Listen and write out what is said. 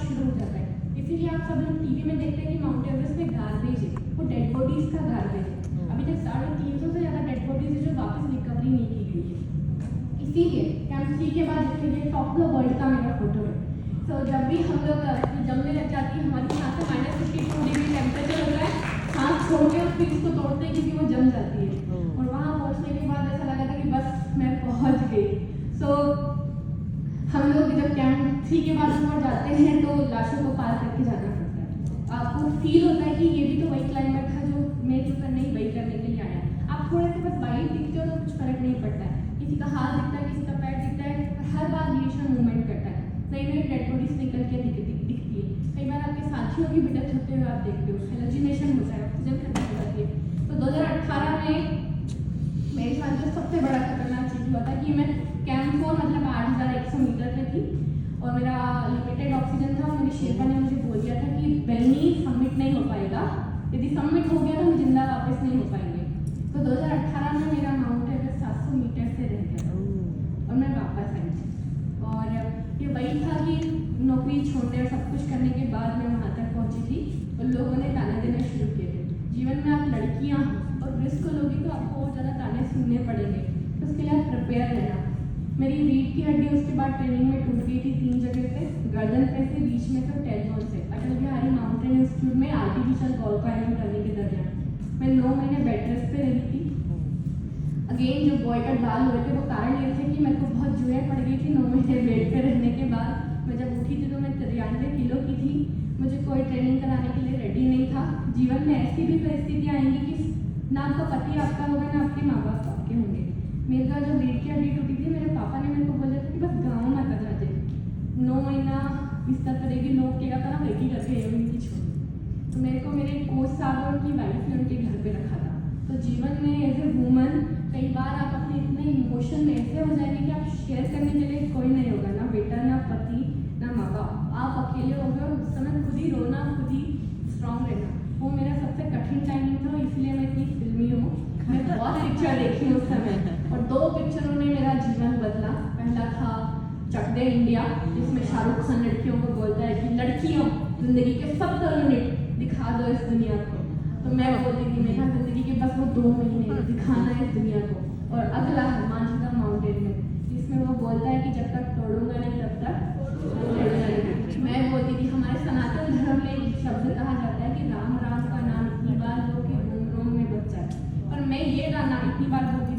शुरू हो जाता है। इसीलिए आप सब लोग टीवी में देखते हैं कि माउंट एवरेस्ट में गार्बेज है, वो डेड बॉडीज का गार्बेज है। अभी तक 350 से ज़्यादा डेड बॉडीज है जो वापस रिकवरी नहीं की गई है। इसीलिए कैंप 3 के बाद देखिए टॉप ऑफ द वर्ल्ड का मेरा फोटो है। तो जब भी हम लोग जमने लग जाती है, हमारी सांसें -52 डिग्री टेम्परेचर होता है, सांस छोड़ के फिर इसको तोड़ते हैं क्योंकि वो जम जाती है। और वहाँ पहुँचने के बाद ऐसा लगा था कि बस मैं पहुँच गई। सो हम लोग जब कैंप 3 के बाद ऊपर जाते हैं तो लाशों को पार करके जाना पड़ता है। आपको फील होता है कि ये भी तो वही क्लाइमेट था जो मैं जो करने वही करने के लिए आया। आप थोड़े से बस वाइट दिखते हो तो कुछ फर्क नहीं पड़ता है, किसी का हाथ दिखता है, किसी का पैर दिखता है, और हर बार ग्लेशियर मूवमेंट करता है, नई नई डेड बॉडीज निकल के दिखती है। कई बार आपके साथियों की भी डेथ होते हुए आप देखते हो, हेलोजिनेशन होता है, ऑक्सीजन खत्म हो जाती है। तो 2018 में मेरे साथ जो सबसे बड़ा खतरनाक चीज़ हुआ था कि मैं कैंप 4 मतलब 8100 मीटर पे थी और मेरा लिमिटेड ऑक्सीजन था। मेरे शेरपा ने मुझे बोल दिया था कि बेलनी सबमिट नहीं हो पाएगा, यदि सबमिट हो गया तो हम जिंदा वापस नहीं हो पाएंगे। तो 2018 में मेरा माउंट एवरेस्ट 700 मीटर से रह गया और मैं वापस आई थी। और ये वही था कि नौकरी छोड़ने और सब कुछ करने के बाद मैं वहाँ तक पहुँची थी और लोगों ने ताने देने शुरू किए थे। जीवन में आप लड़कियाँ और रिस्क लोगी तो आपको बहुत ज़्यादा ताने सुनने पड़ेंगे, तो उसके लिए आप प्रिपेयर रहना। मेरी रीढ़ की हड्डी उसके बाद ट्रेनिंग में टूट गई थी 3 जगह पे, गर्दन पे से, बीच में से, टेलबोन से। अटल बिहारी माउंटेन इंस्टीट्यूट में आर्टिफिशियल कॉल पायलट करने के दरमियान मैं 9 महीने बेड रेस्ट पे रही थी। अगेन जो बॉयकट डाल हुए थे वो कारण ये थे कि मेरे को बहुत जुएँ पड़ गई थी 9 महीने बेड पे रहने के बाद। मैं जब उठी थी तो मैं 93 किलो की थी, मुझे कोई ट्रेनिंग कराने के लिए रेडी नहीं था। जीवन में ऐसी भी परिस्थितियाँ आएंगी कि ना आपका पति आपका होगा ना आपके माँ बाप आपके होंगे। मेरा जो रीढ़ की हड्डी टूटी थी, मेरे पापा ने मेरे को बोला था कि बस गाँव मत आ जाते, 9 महीना बिस्तर करेगी, लोग केगा तरह बेटी करके उनकी छोड़ी। तो मेरे को मेरे कोच साहब और उनकी वाइफ ने उनके घर पे रखा था। तो जीवन में एज ए वूमन कई बार आप अपने इतने इमोशन में ऐसे हो जाएंगे कि आप शेयर करने के लिए कोई नहीं होगा, ना बेटा, ना पति, ना माँ बाप। आप अकेले हो गए और उस समय खुद ही रोना, खुद ही स्ट्रांग रहना, वो मेरा सबसे कठिन टाइमिंग था। इसलिए मैं इतनी फिल्मी हूँ। मैं बहुत पिक्चर देखी उस समय और 2 पिक्चरों ने मेरा जीवन बदला। पहला था चक दे इंडिया, जिसमें शाहरुख खान लड़कियों को बोलता है कि लड़कियों जिंदगी के 70 मिनट दिखा दो इस दुनिया को। तो मैं बोलती थी मेरा जिंदगी के बस वो 2 महीने दिखाना है इस दुनिया को। और अगला है मांझिला माउंटेन में, जिसमें वो बोलता है कि जब तक तोड़ूंगा नहीं तब तक लड़ूंगा नहीं। मैं बोलती थी हमारे सनातन धर्म में एक शब्द कहा जाता है कि राम राम का नाम इतनी बार लो कि रोम रोम में बच जाए, पर मैं ये गाना इतनी बार बोलती